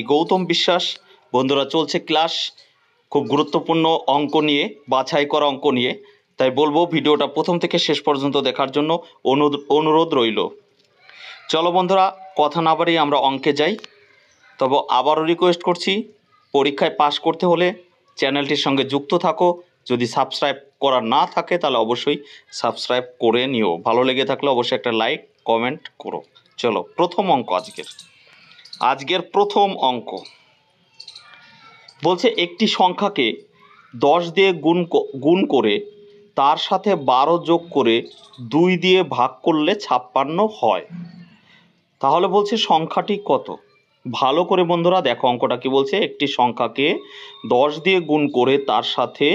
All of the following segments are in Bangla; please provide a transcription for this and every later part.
আমি গৌতম বিশ্বাস। বন্ধুরা, চলছে ক্লাস, খুব গুরুত্বপূর্ণ অঙ্ক নিয়ে, বাছাই করা অঙ্ক নিয়ে। তাই বলবো ভিডিওটা প্রথম থেকে শেষ পর্যন্ত দেখার জন্য অনুরোধ রইল। চলো বন্ধুরা, কথা না বাড়িয়ে আমরা অঙ্কে যাই। তবে আবারও রিকোয়েস্ট করছি, পরীক্ষায় পাশ করতে হলে চ্যানেলটির সঙ্গে যুক্ত থাকো। যদি সাবস্ক্রাইব করা না থাকে তাহলে অবশ্যই সাবস্ক্রাইব করে নিও। ভালো লেগে থাকলে অবশ্যই একটা লাইক কমেন্ট করো। চলো, প্রথম অঙ্ক আজকের প্রথম অঙ্ক বলছে একটি সংখ্যাকে 10 দিয়ে গুণ করে তার সাথে 12 যোগ করে 2 দিয়ে ভাগ করলে 56 হয়। তাহলে বলছে সংখ্যাটি কত? ভালো করে বন্ধুরা দেখো অঙ্কটা কি বলছে। একটি সংখ্যাকে 10 দিয়ে গুণ করে তার সাথে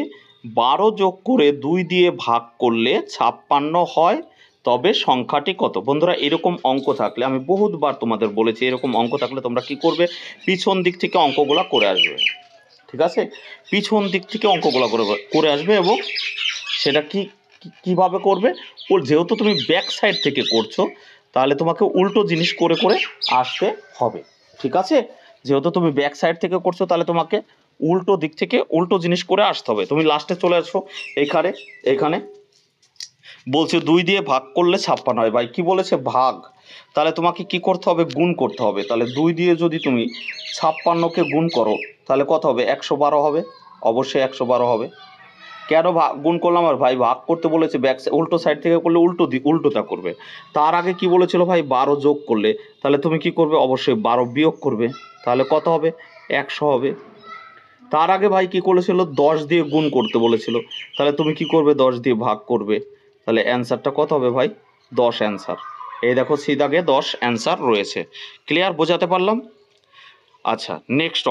12 যোগ করে 2 দিয়ে ভাগ করলে 56 হয়, তবে সংখ্যাটি কত? বন্ধুরা, এরকম অঙ্ক থাকলে, আমি বহুতবার তোমাদের বলেছি, এরকম অঙ্ক থাকলে তোমরা কি করবে, পিছন দিক থেকে অঙ্কগুলো করে আসবে। ঠিক আছে, পিছন দিক থেকে অঙ্কগুলো করে আসবে। এবং সেটা কিভাবে করবে, যেহেতু তুমি ব্যাক সাইড থেকে করছো তাহলে তোমাকে উল্টো জিনিস করে করে আসতে হবে। ঠিক আছে, যেহেতু তুমি ব্যাক সাইড থেকে করছো তাহলে তোমাকে উল্টো দিক থেকে উল্টো জিনিস করে আসতে হবে। তুমি লাস্টে চলে আসো এখানে বলছে 2 দিয়ে ভাগ করলে 56 হয়। ভাই কি বলেছে? ভাগ। তাহলে তোমাকে কি করতে হবে? গুণ করতে হবে। তাহলে 2 দিয়ে যদি তুমি 56কে গুণ করো তাহলে কত হবে? 112 হবে। অবশ্যই 112 হবে। কেন গুণ করলাম? আর ভাই ভাগ করতে বলেছে উল্টো সাইড থেকে করলে উল্টোটা করবে। তার আগে কি বলেছিল ভাই? 12 যোগ করলে, তাহলে তুমি কি করবে? অবশ্যই 12 বিয়োগ করবে। তাহলে কত হবে? 100 হবে। তার আগে ভাই কি করেছিল? 10 দিয়ে গুণ করতে বলেছিল, তাহলে তুমি কি করবে? 10 দিয়ে ভাগ করবে। তাহলে অ্যান্সারটা কত হবে ভাই? 10 অ্যান্সার। এই দেখো সিদাগে 10 অ্যান্সার রয়েছে। ক্লিয়ার? বোঝাতে পারলাম? আচ্ছা, নেক্সট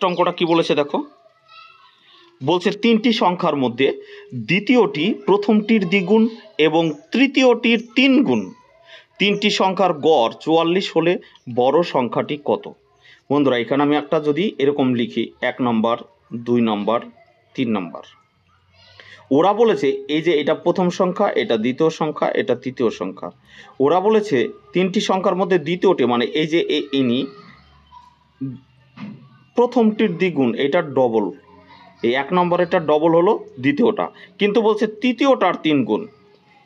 অঙ্কটা কি বলেছে দেখো। বলছে 3টি সংখ্যার মধ্যে দ্বিতীয়টি প্রথমটির দ্বিগুণ এবং তৃতীয়টির 3 গুণ। 3টি সংখ্যার গড় 44 হলে বড় সংখ্যাটি কত? বন্ধুরা, এখানে আমি একটা যদি এরকম লিখি, 1 নম্বর, 2 নম্বর, 3 নম্বর। ওরা বলেছে এই যে এটা প্রথম সংখ্যা, এটা দ্বিতীয় সংখ্যা, এটা তৃতীয় সংখ্যা। ওরা বলেছে 3টি সংখ্যার মধ্যে দ্বিতীয়টি, মানে এই যে ইনি প্রথমটির দ্বিগুণ, এটা ডবল। এই 1 নম্বরেরটা ডবল হলো দ্বিতীয়টা, কিন্তু বলছে তৃতীয়টার 3 গুণ।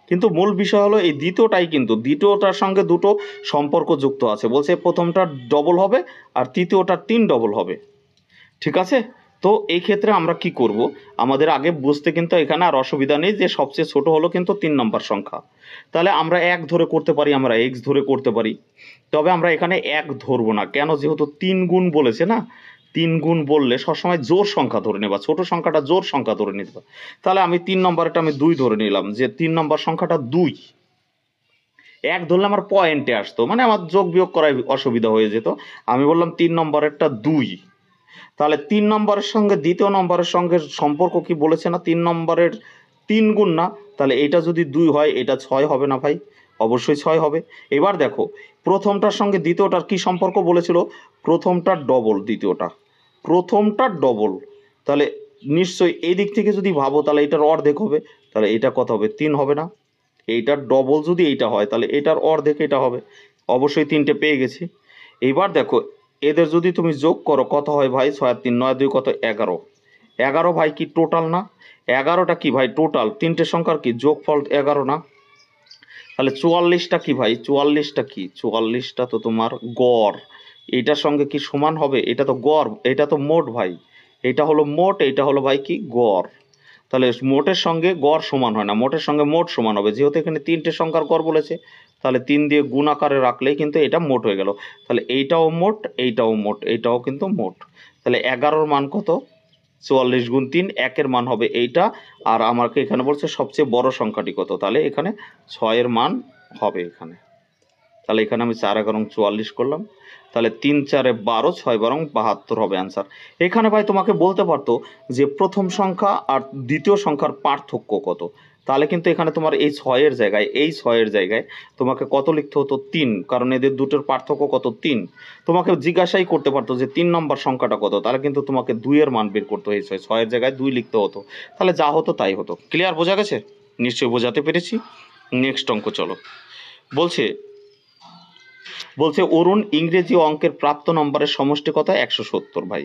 কিন্তু মূল বিষয় হলো এই দ্বিতীয়টাই, কিন্তু দ্বিতীয়টার সঙ্গে দুটো সম্পর্ক যুক্ত আছে। বলছে প্রথমটা ডবল হবে আর তৃতীয়টার 3 ডবল হবে। ঠিক আছে, তো এই ক্ষেত্রে আমরা কি করব, আমাদের আগে বুঝতে কিন্তু এখানে আর অসুবিধা নেই যে সবচেয়ে ছোট হলো কিন্তু 3 নম্বর সংখ্যা। তাহলে আমরা 1 ধরে করতে পারি, আমরা এক্স ধরে করতে পারি। তবে আমরা এখানে 1 ধরবো না। কেন? যেহেতু 3 গুণ বলেছে না, 3 গুণ বললে সবসময় জোর সংখ্যা ধরে নেবা, ছোট সংখ্যাটা জোর সংখ্যা ধরে নিতে। তাহলে আমি 3 নম্বরটা আমি 2 ধরে নিলাম, যে 3 নম্বর সংখ্যাটা 2। 1 ধরলে আমার পয়েন্টে আসতো, মানে আমার যোগ বিয়োগ করায় অসুবিধা হয়ে যেত। আমি বললাম 3 নম্বরেরটা 2। তাহলে 3 নম্বরের সঙ্গে দ্বিতীয় নম্বরের সঙ্গে সম্পর্ক কি বলেছে না? 3 নম্বরের 3 গুণ না? তাহলে এটা যদি 2 হয়, এটা 6 হবে না ভাই? অবশ্যই 6 হবে। এবার দেখো প্রথমটার সঙ্গে দ্বিতীয়টার কি সম্পর্ক বলেছিল? প্রথমটার ডবল দ্বিতীয়টা, প্রথমটার ডবল। তাহলে নিশ্চয়ই এই দিক থেকে যদি ভাবো তাহলে এটার অর্ধেক হবে। তাহলে এটা কত হবে? 3 হবে না? এইটার ডবল যদি এইটা হয় তাহলে এটার অর্ধেক এটা হবে। অবশ্যই 3টে পেয়ে গেছি। এইবার দেখো এদের যদি তুমি যোগ করো কত হয় ভাই? 6 আর 3 9 2 কত? 11। 11 ভাই কি টোটাল না? 11টা কি ভাই টোটাল? 3টে সংখ্যার কি যোগফল 11 না? তাহলে 44টা কি ভাই? 44টা কি? 44টা তো তোমার গড়। এটার সঙ্গে কি সমান হবে? এটা তো গড়, এটা তো মোট ভাই। এটা হলো মোট, এটা হলো ভাই কি গড়। তাহলে মোটের সঙ্গে গড় সমান হয় না, মোটের সঙ্গে মোট সমান হবে। যেহেতু এখানে 3টে সংখ্যার গড় বলেছে, তাহলে 3 দিয়ে গুণ আকারে রাখলেই কিন্তু এটা মোট হয়ে গেল। তাহলে এইটাও মোট, এইটাও মোট, এইটাও কিন্তু মোট। তাহলে 11-র মান কত? 44 গুণ 3, 1-এর মান হবে এইটা। আর আমাকে এখানে বলছে সবচেয়ে বড় সংখ্যাটি কত? তাহলে এখানে 6-এর মান হবে এখানে। তাহলে এখানে আমি 4 11 44 করলাম। তাহলে 3 4 12, 6 12 72 হবে অ্যান্সার। এখানে ভাই তোমাকে বলতে পারতো যে প্রথম সংখ্যা আর দ্বিতীয় সংখ্যার পার্থক্য কত। তাহলে কিন্তু এখানে তোমার এই 6-এর জায়গায় তোমাকে কত লিখতে হতো? 3, কারণ এদের দুটোর পার্থক্য কত? 3। তোমাকে জিজ্ঞাসাই করতে পারতো যে 3 নম্বর সংখ্যাটা কত, তাহলে কিন্তু তোমাকে 2-এর মান বের করতে হয়েছে, 6-এর জায়গায় 2 লিখতে হতো। তাহলে যা হতো তাই হতো। ক্লিয়ার? বোঝা গেছে? নিশ্চয়ই বোঝাতে পেরেছি। নেক্সট অঙ্ক চলো। বলছে বলছে অরুণ ইংরেজি অঙ্কের প্রাপ্ত নম্বরের সমষ্টি কত? 170 ভাই,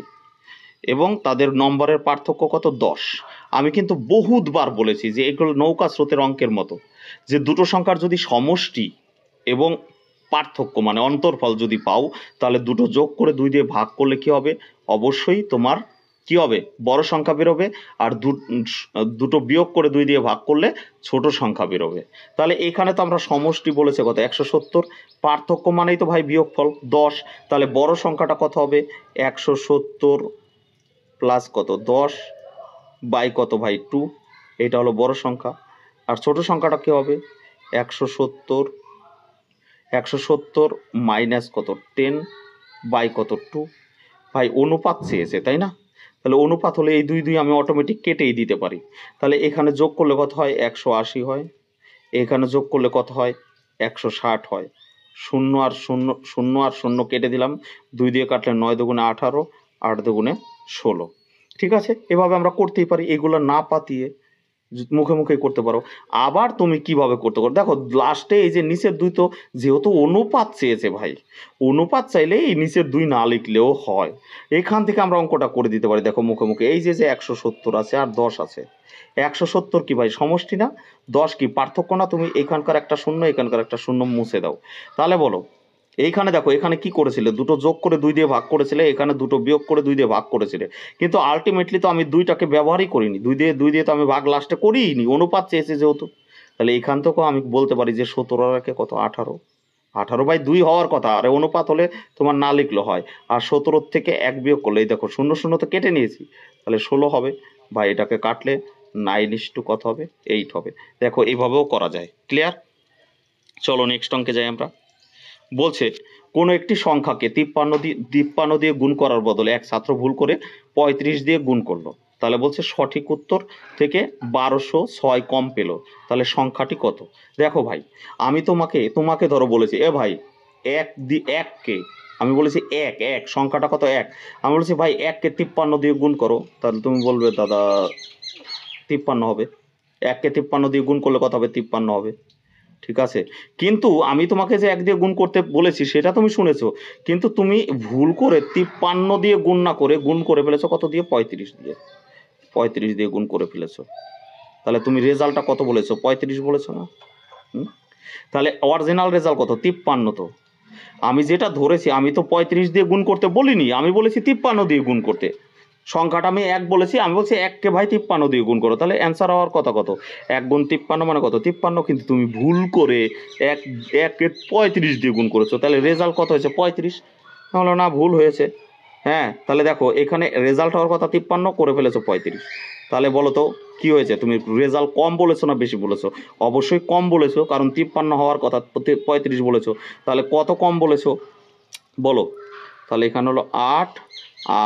এবং তাদের নম্বরের পার্থক্য কত? 10। আমি কিন্তু বহুতবার বলেছি যে এগুলো নৌকা স্রোতের অঙ্কের মতো, যে দুটো সংখ্যার যদি সমষ্টি এবং পার্থক্য মানে অন্তর্ফল যদি পাও, তাহলে দুটো যোগ করে 2 দিয়ে ভাগ করলে কি হবে? অবশ্যই তোমার কি হবে? বড় সংখ্যা বেরোবে। আর দুটো বিয়োগ করে 2 দিয়ে ভাগ করলে ছোট সংখ্যা বেরোবে। তাহলে এখানে তো আমরা সমষ্টি বলেছে কত? 170। পার্থক্য মানেই তো ভাই বিয়োগফল 10। তাহলে বড় সংখ্যাটা কত হবে? 170 প্লাস কত? 10 বাই কত ভাই? 2। এটা হলো বড় সংখ্যা। আর ছোট সংখ্যাটা কি হবে? 170 মাইনাস কত? 10 বাই কত? 2। ভাই অনুপাত চেয়েছে তাই না? তাহলে অনুপাত হলে এই 2 আমি অটোমেটিক কেটেই দিতে পারি। তাহলে এখানে যোগ করলে কত হয়? 180 হয়। এখানে যোগ করলে কত হয়? 160 হয়। 0 আর 0, 0 আর 0 কেটে দিলাম। 2 দিয়ে কাটলে 9 দুগুণে 18, 8 দুগুণে 16। ঠিক আছে, এভাবে আমরা করতেই পারি, এগুলো না পাতিয়ে মুখে মুখে করতে পারো। আবার তুমি কিভাবে করতে পারো দেখো, লাস্টে এই যে নিচের 2 তো যেহেতু অনুপাত চেয়েছে ভাই, অনুপাত চাইলে এই নিচের 2 না লিখলেও হয়। এখান থেকে আমরা অঙ্কটা করে দিতে পারি। দেখো মুখে মুখে এই যে 170 আছে আর 10 আছে। 170 কি ভাই? সমষ্টি না? 10 কি পার্থক্য না? তুমি এখানকার একটা শূন্য এখানকার একটা শূন্য মুছে দাও। তাহলে বলো, এইখানে দেখো এখানে কি করেছিলে? দুটো যোগ করে 2 দিয়ে ভাগ করেছিলে, এখানে দুটো বিয়োগ করে 2 দিয়ে ভাগ করেছিলে। কিন্তু আলটিমেটলি তো আমি 2টাকে ব্যবহারই করিনি। 2 দিয়ে তো আমি ভাগ লাস্টে করিনি, অনুপাত চেয়েছে যেহেতু। তাহলে এখান থেকেও আমি বলতে পারি যে 17 আর একে কত? 18। 18/2 হওয়ার কথা, আর অনুপাত হলে তোমার না লিখলে হয়। আর 17 থেকে 1 বিয়োগ করলে এই দেখো 0 0 তো কেটে নিয়েছি, তাহলে 16 হবে। বা এটাকে কাটলে 9 কত হবে? 8 হবে। দেখো এইভাবেও করা যায়। ক্লিয়ার? চলো নেক্সট অঙ্কে যাই আমরা। বলছে কোনো একটি সংখ্যাকে 53 দিয়ে গুণ করার বদলে এক ছাত্র ভুল করে 35 দিয়ে গুণ করলো। তাহলে বলছে সঠিক উত্তর থেকে 1206 কম পেল। তাহলে সংখ্যাটি কত? দেখো ভাই, আমি তোমাকে ধরো বলেছি এ ভাই এককে আমি বলেছি এক সংখ্যাটা কত? 1। আমি বলেছি ভাই 1কে 53 দিয়ে গুণ করো। তাহলে তুমি বলবে দাদা 53 হবে। 1কে 53 দিয়ে গুণ করলে কত হবে? 53 হবে। ঠিক আছে, কিন্তু আমি তোমাকে যে 1 দিয়ে গুণ করতে বলেছি সেটা তুমি শুনেছো, কিন্তু তুমি ভুল করে 53 দিয়ে গুণ না করে গুণ করে ফেলেছো কত দিয়ে? 35 দিয়ে গুণ করে ফেলেছো। তাহলে তুমি রেজাল্টটা কত বলেছো? 35 বলেছো না? তাহলে অরিজিনাল রেজাল্ট কত? 53 তো। আমি যেটা ধরেছি, আমি তো 35 দিয়ে গুণ করতে বলিনি, আমি বলেছি 53 দিয়ে গুণ করতে। সংখ্যাটা আমি 1 বলেছি, আমি বলছি 1কে ভাই 53 দিয়ে গুণ করো। তাহলে অ্যান্সার হওয়ার কথা কত? 1 গুণ 53 মানে কত? 53। কিন্তু তুমি ভুল করে 1কে 35 দিয়ে গুণ করেছো। তাহলে রেজাল্ট কত হয়েছে? 35। তাহলে না, ভুল হয়েছে। হ্যাঁ, তাহলে দেখো এখানে রেজাল্ট হওয়ার কথা 53, করে ফেলেছো 35। তাহলে বলো তো কি হয়েছে? তুমি রেজাল্ট কম বলেছো না বেশি বলেছো? অবশ্যই কম বলেছো, কারণ 53 হওয়ার কথা 35 বলেছো। তাহলে কত কম বলেছো বলো? তাহলে এখানে হলো 8,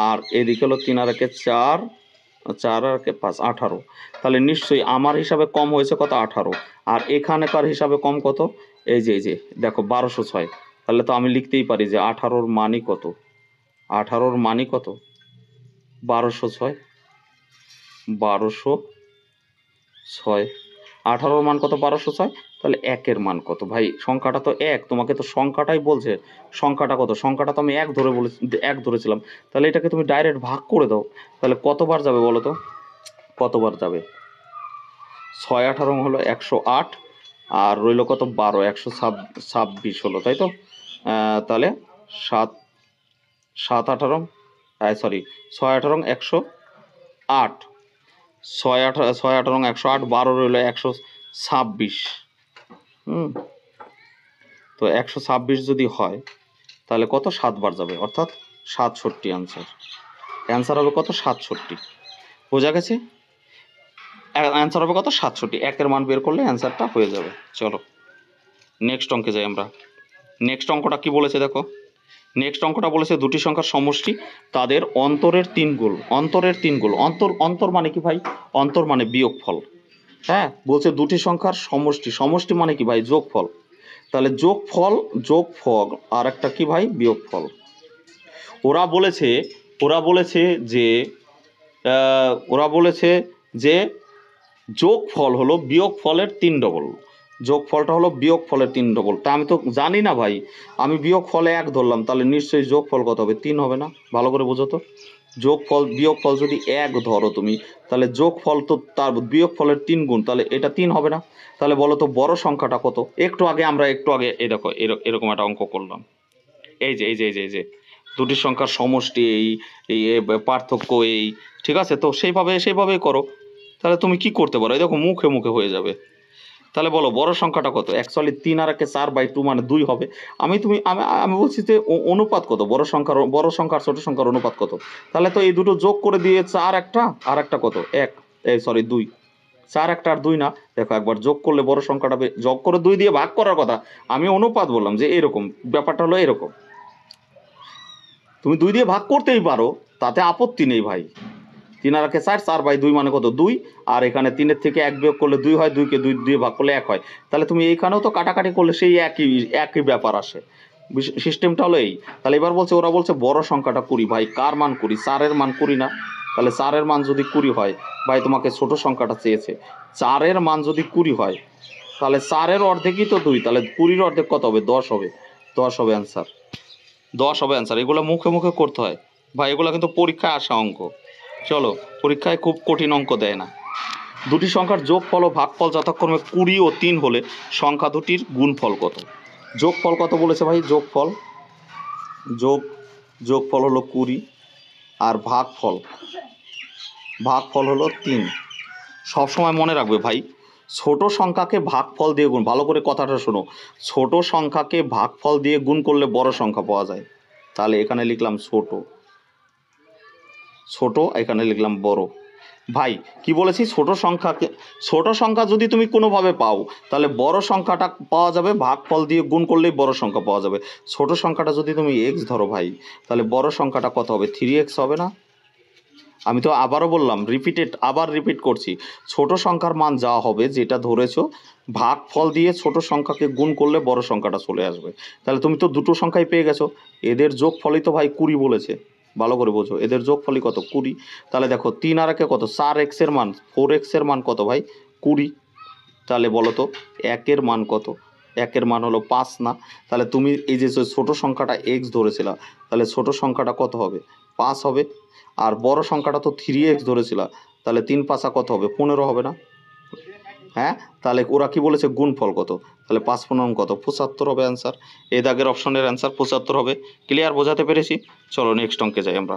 আর এদিকে হলো 3 আর 1 4, 4 আর 1 5, 18। তাহলে নিশ্চয়ই আমার হিসাবে কম হয়েছে কত? 18। আর এখানেকার হিসাবে কম কত? এই যে দেখো 1206। তাহলে তো আমি লিখতেই পারি যে 18-র মানই কত? 18-র মানই কত? 1206। 1206। 18-র মান কত? 1206। তাহলে 1-এর মান কত? ভাই সংখ্যাটা তো 1, তোমাকে তো সংখ্যাটাই বলছে। সংখ্যাটা কত? সংখ্যাটা তো আমি 1 ধরেছিলাম। তাহলে এটাকে তুমি ডাইরেক্ট ভাগ করে দাও। তাহলে কতবার যাবে বলো তো? কতবার যাবে? 6 18 হলো 108, আর রইল কত? 12, 126 হলো, তাই তো? তাহলে 7 18, সরি 6 18 108, 6 18 108, 12 রইল 126। তো 126 যদি হয় তাহলে কত? 7 বার যাবে, অর্থাৎ 67 অ্যান্সার হবে কত? 67। বোঝা গেছে? অ্যান্সার হবে কত? 67। 1-এর মান বের করলে অ্যান্সারটা হয়ে যাবে। চলো নেক্সট অঙ্কে যাই আমরা। নেক্সট অঙ্কটা কি বলেছে দেখো। নেক্সট অঙ্কটা বলেছে দুটি সংখ্যার সমষ্টি তাদের অন্তরের 3 গুণ। অন্তর মানে কি ভাই? অন্তর মানে বিয়োগফল। হ্যাঁ, বলছে দুটি সংখ্যার সমষ্টি মানে কি ভাই? যোগফল। তাহলে যোগফল আর একটা কি ভাই? বিয়োগফল। ওরা বলেছে যে যোগফল হলো বিয়োগফলের 3 ডবল। যোগফলটা হলো বিয়োগ ফলের 3 ডবল। তা আমি তো জানি না ভাই, আমি বিয়োগ ফলে 1 ধরলাম, তাহলে নিশ্চয়ই যোগফল কত হবে? 3 হবে না? ভালো করে বোঝো তো। যোগফল বিয়োগ ফল যদি 1 ধরো তুমি, তাহলে যোগফল তো তার বিয়োগ ফলের 3 গুণ, তাহলে এটা 3 হবে না? তাহলে বলো তো বড় সংখ্যাটা কত? একটু আগে এই দেখো এরকম একটা অঙ্ক করলাম। এই যে দুটি সংখ্যার সমষ্টি এই এই পার্থক্য এই, ঠিক আছে? তো সেইভাবেই করো, তাহলে তুমি কি করতে পারো? এই দেখো মুখে মুখে হয়ে যাবে। তাহলে বলো বড় সংখ্যাটা কত? অ্যাকচুয়ালি 3 আর 4/2 মানে 2 হবে। আমি বলছি যে অনুপাত কত? বড় সংখ্যার ছোট সংখ্যার অনুপাত কত? তাহলে তো এই দুটো যোগ করে দিয়ে 4 একটা আর একটা কত? 1, 2। 4 একটা আর 2 না, দেখো একবার যোগ করলে বড় সংখ্যাটা যোগ করে 2 দিয়ে ভাগ করার কথা। আমি অনুপাত বললাম যে এরকম ব্যাপারটা হলো এরকম। তুমি 2 দিয়ে ভাগ করতেই পারো, তাতে আপত্তি নেই ভাই। 3 আর 4, 4/2 মানে কত? 2। আর এখানে 3-এর থেকে 1 বিয়োগ করলে 2 হয়, 2কে 2 দিয়ে ভাগ করলে 1 হয়। তাহলে তুমি এইখানেও তো কাটাকাটি করলে সেই একই ব্যাপার আসে। সিস্টেমটা হলো এই। তাহলে এবার ওরা বলছে বড় সংখ্যাটা 20। ভাই কার মান 20? 4-এর মান 20 না? তাহলে 4-এর মান যদি 20 হয়, ভাই তোমাকে ছোট সংখ্যাটা চেয়েছে। 4-এর মান যদি 20 হয়, তাহলে 4-এর অর্ধেকই তো 2, তাহলে 20-র অর্ধেক কত হবে? 10 হবে। 10 হবে অ্যান্সার। 10 হবে অ্যান্সার। এগুলো মুখে মুখে করতে হয় ভাই, এগুলো কিন্তু পরীক্ষায় আসা অঙ্ক। চলো, পরীক্ষায় খুব কঠিন অঙ্ক দেয় না। দুটি সংখ্যার যোগফল ও ভাগফল যথাক্রমে 20 ও 3 হলে সংখ্যা দুটির গুণফল কত? যোগফল কত বলেছে ভাই? যোগফল হলো 20, আর ভাগফল হলো 3। সবসময় মনে রাখবে ভাই, ছোট সংখ্যাকে ভাগফল দিয়ে গুণ, ভালো করে কথাটা শোনো, ছোট সংখ্যাকে ভাগফল দিয়ে গুণ করলে বড় সংখ্যা পাওয়া যায়। তাহলে এখানে লিখলাম ছোট, এখানে লিখলাম বড়। ভাই কি বলেছি? ছোট সংখ্যা যদি তুমি কোনোভাবে পাও, তাহলে বড় সংখ্যাটা পাওয়া যাবে, ভাগফল দিয়ে গুণ করলেই বড় সংখ্যা পাওয়া যাবে। ছোট সংখ্যাটা যদি তুমি x ধরো ভাই, তাহলে বড় সংখ্যাটা কত হবে? 3x হবে না? আমি তো আবারও বললাম, রিপিট করছি, ছোট সংখ্যার মান যা হবে, যেটা ধরেছো, ভাগফল দিয়ে ছোট সংখ্যাকে গুণ করলে বড় সংখ্যাটা চলে আসবে। তাহলে তুমি তো দুটো সংখ্যাই পেয়ে গেছো। এদের যোগফলই তো ভাই 20 বলেছে। ভালো করে বোঝো, এদের যোগফলই কত? 20। তাহলে দেখো 3 আর 1 কত? 4x এর মান, 4x এর মান কত ভাই? 20। তাহলে বলো তো 1-এর মান কত? 1-এর মান হলো 5 না? তাহলে তুমি এই যে ছোট সংখ্যাটা x ধরেছিলা, তাহলে ছোট সংখ্যাটা কত হবে? 5 হবে। আর বড় সংখ্যাটা তো 3x ধরেছিলা, তাহলে 3×5 কত হবে? 15 হবে না? হ্যাঁ, তাহলে ওরা কি বলেছে? গুণফল কত? তাহলে 5×15 কত? 75 হবে অ্যান্সার। এই দাগের অপশনের অ্যান্সার 75 হবে। ক্লিয়ার? বোঝাতে পেরেছি? চলো নেক্সট অঙ্কে যাই আমরা।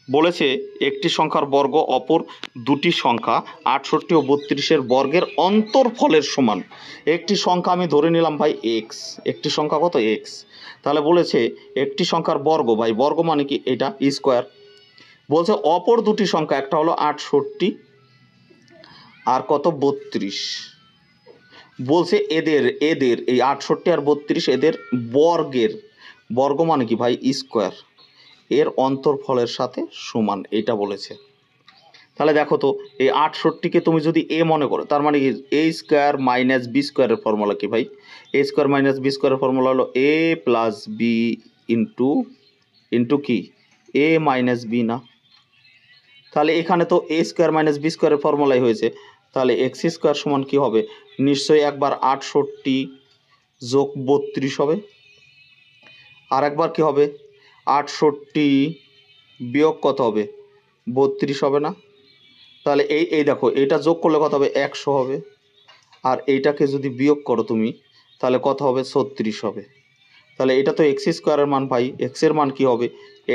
বলেছে একটি সংখ্যার বর্গ অপর দুটি সংখ্যা 68 ও 32-এর বর্গের অন্তরফলের সমান। একটি সংখ্যা আমি ধরে নিলাম ভাই x, একটি সংখ্যা কত? x। তাহলে বলেছে একটি সংখ্যার বর্গ, ভাই বর্গ মানে কি? এটা স্কোয়ার। বলছে অপর দুটি সংখ্যা, একটা হলো 68 আর কত? 32। বলছে এদের এই 68 আর 32 এদের বর্গ মানে কি ভাই? স্কোয়ার, এর অন্তরফলের সাথে সমান, এটা বলেছে। তাহলে দেখো তো, এই 68কে তুমি যদি a মনে করো, তার মানে কি? a স্কোয়ার মাইনাস b স্কোয়ারের ফর্মুলা কি ভাই? a স্কোয়ার মাইনাস b স্কোয়ারের ফর্মুলা হলো a প্লাস b ইন্টু কি? a মাইনাস b না? তাহলে এখানে তো a স্কোয়ার মাইনাস b স্কোয়ারের ফর্মুলাই হয়েছে। তাহলে x স্কোয়ার সমান কি হবে? নিশ্চয়ই একবার 68 যোগ 32 হবে, আর একবার কি হবে? 68 বিয়োগ কত হবে? 32 হবে না? তাহলে এই দেখো, এটা যোগ করলে কত হবে? 100 হবে। আর এইটাকে যদি বিয়োগ করো তুমি, তাহলে কত হবে? 36 হবে। তাহলে এটা তো এক্স স্কোয়ারের মান ভাই। এক্সের মান কি হবে?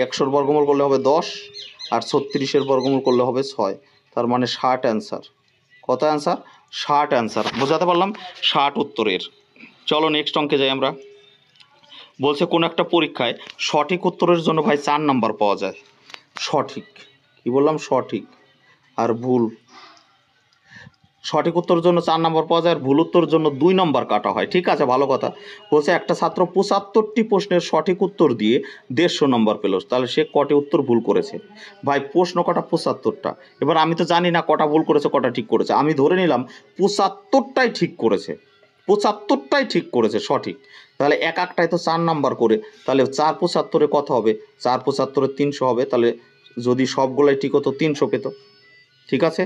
100-র বর্গমূল করলে হবে 10, আর 36-এর বর্গমূল করলে হবে 6। তার মানে 60 অ্যান্সার। কত অ্যান্সার? 60 অ্যান্সার। বোঝাতে পারলাম? 60 উত্তরের। চলো নেক্সট অঙ্কে যাই আমরা। বলছে কোন একটা পরীক্ষায় সঠিক উত্তরের জন্য ভাই 4 নাম্বার পাওয়া যায়। সঠিক, কি বললাম? সঠিক আর ভুল। সঠিক উত্তরের জন্য 4 নম্বর পাওয়া যায়, আর ভুল উত্তরের জন্য 2 নম্বর কাটা হয়। ঠিক আছে, ভালো কথা বলছে। একটা ছাত্র 75টি প্রশ্নের সঠিক উত্তর দিয়ে 150 নম্বর পেল, তাহলে সে কটি উত্তর ভুল করেছে? ভাই প্রশ্ন কটা? 75টা। এবার আমি তো জানি না কটা ভুল করেছে কটা ঠিক করেছে, আমি ধরে নিলাম 75টাই ঠিক করেছে। 75টাই ঠিক করেছে সঠিক। তাহলে একটাই তো 4 নাম্বার করে, তাহলে 4×75 কত হবে? 4×75 300 হবে। তাহলে যদি সবগুলাই ঠিক হতো 300 পেত। ঠিক আছে,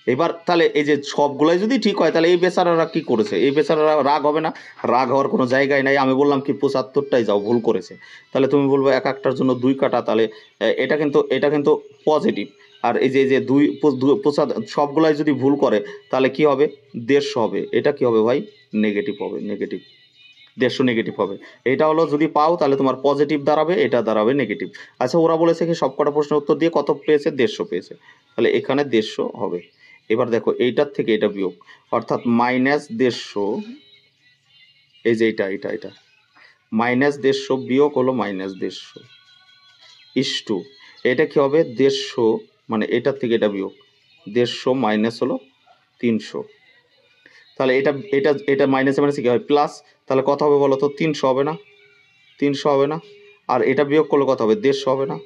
এবার তাহলে এই যে সবগুলাই যদি ঠিক হয় তাহলে এই বেচারারা কি করেছে, এই বেচারারা রাগ হবে না? রাগ হওয়ার কোনো জায়গায় নাই। আমি বললাম কি 75টাই যাও, ভুল করেছে। তাহলে তুমি বলবো এক একটার জন্য 2 কাটা, তাহলে এটা কিন্তু পজিটিভ। আর এই যে দুই সবগুলাই যদি ভুল করে তাহলে কি হবে, 150 হবে। এটা কি হবে ভাই, নেগেটিভ হবে, নেগেটিভ। 150 নেগেটিভ হবে। এটা হলো যদি পাও তাহলে তোমার পজিটিভ দাঁড়াবে, এটা দাঁড়াবে নেগেটিভ। আচ্ছা, ওরা বলেছে কি সবকটা প্রশ্নের উত্তর দিয়ে কত পেয়েছে, 150 পেয়েছে, তাহলে এখানে 150 হবে। এবার দেখো এইটার থেকে এটা বিয়োগ, অর্থাৎ -150, এই যে এটা -150 বিয়োগ হলো -150 ইস্টু এটা কি হবে 150, মানে এটার থেকে এটা বিয়োগ 150 মাইনাস হলো 300। তাহলে এটা এটা এটা মাইনাসে মাইনাসে কি হয় প্লাস, তাহলে কত হবে বলো তো, 300 হবে না? 300 হবে না? আর এটা বিয়োগ করলে কত হবে, 150 হবে না?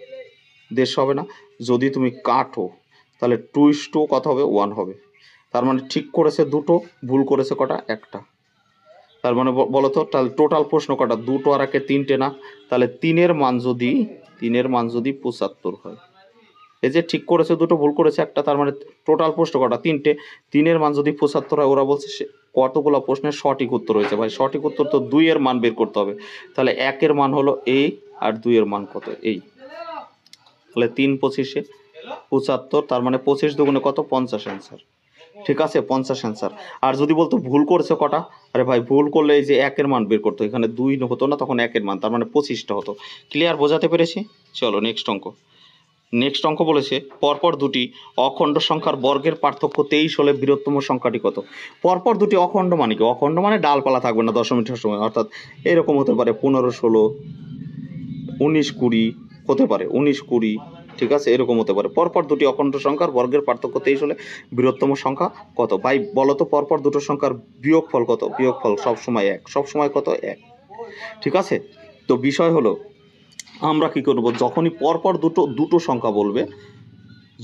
150 হবে না? যদি তুমি কাটো তাহলে 2:1 কত হবে, 1 হবে। তার মানে ঠিক করেছে দুটো, ভুল করেছে কটা, একটা। তার মানে বলো তো, তাহলে টোটাল প্রশ্ন কটা, দুটো আর একে 3টে না? তাহলে 3-এর মান যদি 75 হয়, এই যে ঠিক করেছে দুটো, ভুল করেছে একটা, তার মানে টোটাল প্রশ্ন কটা, 3টে। 3-এর মান যদি 75 হয়, ওরা বলছে কতগুলো প্রশ্নের সঠিক উত্তর হয়েছে। ভাই সঠিক উত্তর তো 2-এর মান বের করতে হবে। তাহলে 1-এর মান হলো এই, আর 2-এর মান কত, এই। তাহলে 3×25 75, তার মানে 25 দুগুণে কত, 50 অ্যান্সার। ঠিক আছে, 50 অ্যান্সার। আর যদি বলতো ভুল করেছে কটা, আরে ভাই ভুল করলে এই যে 1-এর মান বের করতো, এখানে 2 হতো না, তখন 1-এর মান, তার মানে 25টা হতো। ক্লিয়ার, বোঝাতে পেরেছি? চলো নেক্সট অঙ্ক। নেক্সট অঙ্ক বলেছে পরপর দুটি অখণ্ড সংখ্যার বর্গের পার্থক্য 23 হলে বৃহত্তম সংখ্যাটি কত? পরপর দুটি অখণ্ড মানে কি, অখণ্ড মানে ডালপালা থাকবে না দশমিক সময়, অর্থাৎ এরকম হতে পারে 15, 16, 19, 20 হতে পারে, 19, 20, ঠিক আছে, এরকম হতে পারে। পরপর দুটি অখণ্ড সংখ্যার বর্গের পার্থক্য 23 হলে বৃহত্তম সংখ্যা কত? ভাই বলো তো, পরপর দুটো সংখ্যার বিয়োগফল কত? বিয়োগফল সবসময় 1, সবসময় কত, 1। ঠিক আছে, তো বিষয় হলো আমরা কি করব, যখনই পরপর দুটো সংখ্যা বলবে,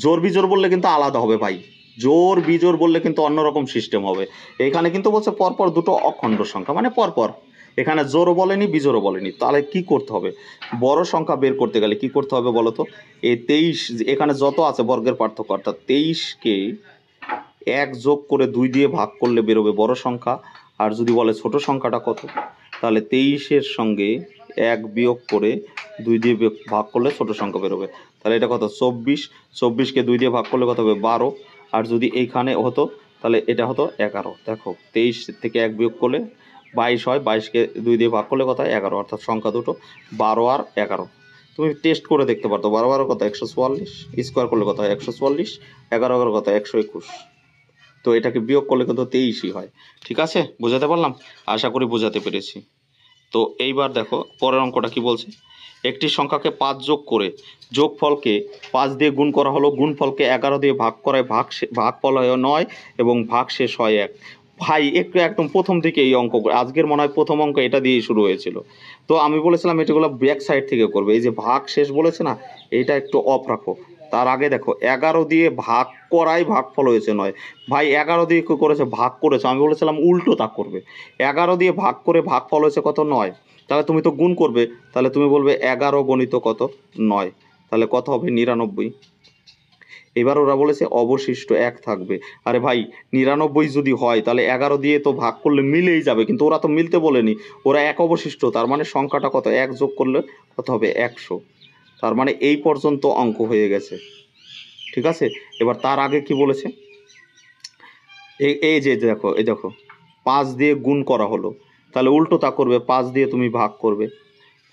জোর বিজোর বললে কিন্তু আলাদা হবে ভাই, জোর বিজোর বললে কিন্তু অন্যরকম সিস্টেম হবে। এখানে কিন্তু বলছে পরপর দুটো অখণ্ড সংখ্যা, মানে পরপর, এখানে জোরও বলেনি বিজোরও বলেনি। তাহলে কি করতে হবে, বড় সংখ্যা বের করতে গেলে কি করতে হবে বলো তো, এই 23 এখানে যত আছে বর্গের পার্থক্য, অর্থাৎ 23কে 1 যোগ করে 2 দিয়ে ভাগ করলে বেরোবে বড় সংখ্যা। আর যদি বলে ছোট সংখ্যাটা কত, তাহলে 23-এর সঙ্গে 1 বিয়োগ করে 2 দিয়ে ভাগ করলে ছোট সংখ্যা বেরোবে। তাহলে এটা কত, 24। 24কে 2 দিয়ে ভাগ করলে কত হবে, 12। আর যদি এইখানে হতো তাহলে এটা হতো 11। দেখো 23 থেকে 1 বিয়োগ করলে 22 হয়, 22কে 2 দিয়ে ভাগ করলে কত হয়, 11। অর্থাৎ সংখ্যা দুটো 12 আর 11। তুমি টেস্ট করে দেখতে পারতো, 12 12 কত, 144, স্কোয়ার করলে কত হয়, 144, 11 11 কত, 121। তো এটাকে বিয়োগ করলে কিন্তু 23ই হয়। ঠিক আছে, বোঝাতে পারলাম? আশা করি বোঝাতে পেরেছি। তো এইবার দেখো পরের অঙ্কটা কি বলছে, একটি সংখ্যাকে 5 যোগ করে যোগফলকে 5 দিয়ে গুণ করা হলো, গুণফলকে 11 দিয়ে ভাগ করায় ভাগফল হয় 9 এবং ভাগশেষ হয় 1। ভাই একটু একদম প্রথম দিকে এই অঙ্ক, আজকের মনে হয় প্রথম অঙ্ক এটা দিয়েই শুরু হয়েছিল। তো আমি বলেছিলাম এটাগুলো ব্যাক সাইড থেকে করবে, এই যে ভাগ শেষ বলেছে না, এইটা একটু অফ রাখো। তার আগে দেখো 11 দিয়ে ভাগ করাই ভাগফল হয়েছে 9। ভাই 11 দিয়ে কী করেছে, ভাগ করেছে, আমি বলেছিলাম উল্টো তা করবে। 11 দিয়ে ভাগ করে ভাগফল হয়েছে কত, 9। তাহলে তুমি তো গুণ করবে, তাহলে তুমি বলবে 11 গণিত কত, 9। তাহলে কত হবে, 99। এবার ওরা বলেছে অবশিষ্ট 1 থাকবে। আরে ভাই 99 যদি হয় তাহলে 11 দিয়ে তো ভাগ করলে মিলেই যাবে, কিন্তু ওরা তো মিলতে বলেনি, ওরা 1 অবশিষ্ট, তার মানে সংখ্যাটা কত, 1 যোগ করলে কত হবে, 100। তার মানে এই পর্যন্ত অঙ্ক হয়ে গেছে। ঠিক আছে, এবার তার আগে কি বলেছে, এই যে দেখো, এই দেখো 5 দিয়ে গুণ করা হলো, তাহলে উল্টো তা করবে, 5 দিয়ে তুমি ভাগ করবে,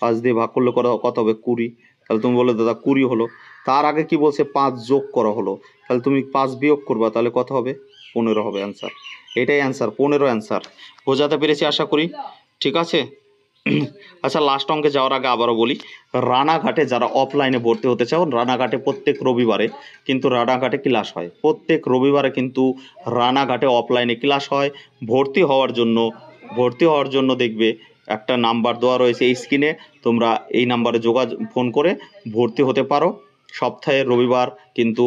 5 দিয়ে ভাগ করলে কত হবে, 20। তাহলে তুমি বলে দাদা 20 হলো। তার আগে কি বলছে, 5 যোগ করা হলো, তাহলে তুমি 5 বিয়োগ করবা, তাহলে কত হবে, 15 হবে অ্যান্সার। এটাই অ্যান্সার, 15 অ্যান্সার। বোঝাতে পেরেছি আশা করি? ঠিক আছে। আচ্ছা, লাস্ট অঙ্কে যাওয়ার আগে আবারও বলি, রানাঘাটে যারা অফলাইনে ভর্তি হতে চাও, রানাঘাটে প্রত্যেক রবিবারে কিন্তু রানাঘাটে ক্লাস হয়, প্রত্যেক রবিবারে কিন্তু রানাঘাটে অফলাইনে ক্লাস হয়। ভর্তি হওয়ার জন্য দেখবে একটা নাম্বার দেওয়া রয়েছে এই স্ক্রিনে, তোমরা এই নাম্বারে ফোন করে ভর্তি হতে পারো। সপ্তাহে রবিবার কিন্তু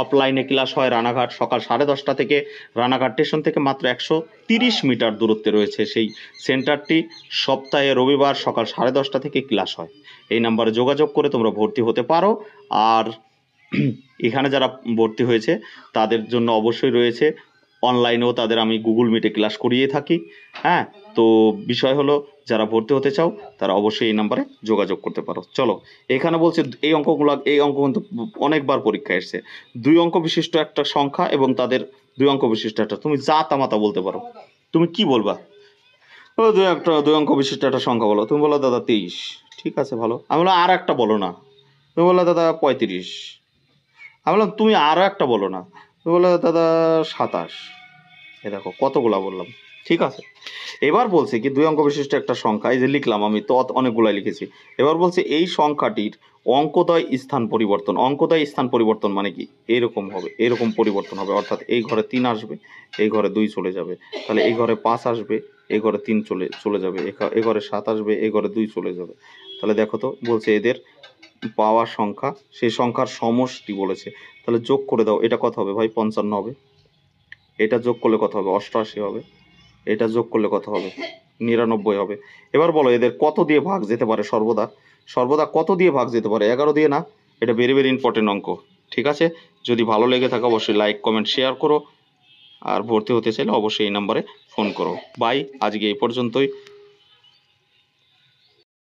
অফলাইনে ক্লাস হয় রানাঘাট, সকাল 10:30 থেকে। রানাঘাট স্টেশন থেকে মাত্র 130 মিটার দূরত্বে রয়েছে সেই সেন্টারটি। সপ্তাহে রবিবার সকাল 10:30 থেকে ক্লাস হয়। এই নাম্বারে যোগাযোগ করে তোমরা ভর্তি হতে পারো। আর এখানে যারা ভর্তি হয়েছে তাদের জন্য অবশ্যই রয়েছে অনলাইনেও তাদের আমি গুগল মিটে ক্লাস করিয়ে থাকি। হ্যাঁ, তো বিষয় হলো যারা ভর্তি হতে চাও তারা অবশ্যই এই নাম্বারে যোগাযোগ করতে পারো। চলো, এখানে বলছে এই অঙ্ক কিন্তু অনেকবার পরীক্ষায় এসছে। 2 অঙ্ক বিশিষ্ট একটা সংখ্যা এবং তাদের 2 অঙ্ক বিশিষ্ট একটা, তুমি যা তামাতা বলতে পারো। তুমি কি বলবা? ও 2 অঙ্ক বিশিষ্ট একটা সংখ্যা বলো। তুমি বলো দাদা 23। ঠিক আছে, ভালো। আমি বললাম আর একটা বলো না। তুমি বললে দাদা 35। আমি বললাম তুমি আরও একটা বলো না। তুমি বললে দাদা 27। এ দেখো কতগুলা বললাম। ঠিক আছে, এবার বলছে কি 2 অঙ্ক বিশিষ্ট একটা সংখ্যা, এই যে লিখলাম আমি তো অনেকগুলাই লিখেছি। এবার বলছে এই সংখ্যাটির অঙ্কোদয় স্থান পরিবর্তন। অঙ্কোদয় স্থান পরিবর্তন মানে কি? এরকম হবে, এরকম পরিবর্তন হবে, অর্থাৎ এই ঘরে 3 আসবে, এই ঘরে 2 চলে যাবে। তাহলে এই ঘরে 5 আসবে, এই ঘরে 3 চলে যাবে, এই ঘরে 7 আসবে, এই ঘরে 2 চলে যাবে। তাহলে দেখো তো, বলছে এদের পাওয়া সংখ্যা, সেই সংখ্যার সমষ্টি বলেছে। তাহলে যোগ করে দাও, এটা কত হবে ভাই? 55 হবে। এটা যোগ করলে কত হবে? 88 হবে। এটা যোগ করলে কত হবে? 99 হবে। এবার বলো এদের কত দিয়ে ভাগ যেতে পারে সর্বদা? সর্বদা কত দিয়ে ভাগ যেতে পারে? 11 দিয়ে না? এটা ভেরি ভেরি ইম্পর্টেন্ট অঙ্ক। ঠিক আছে, যদি ভালো লেগে থাকে অবশ্যই লাইক কমেন্ট শেয়ার করো, আর ভর্তি হতে চাইলে অবশ্যই এই নাম্বারে ফোন করো। বাই, আজকে এই পর্যন্তই।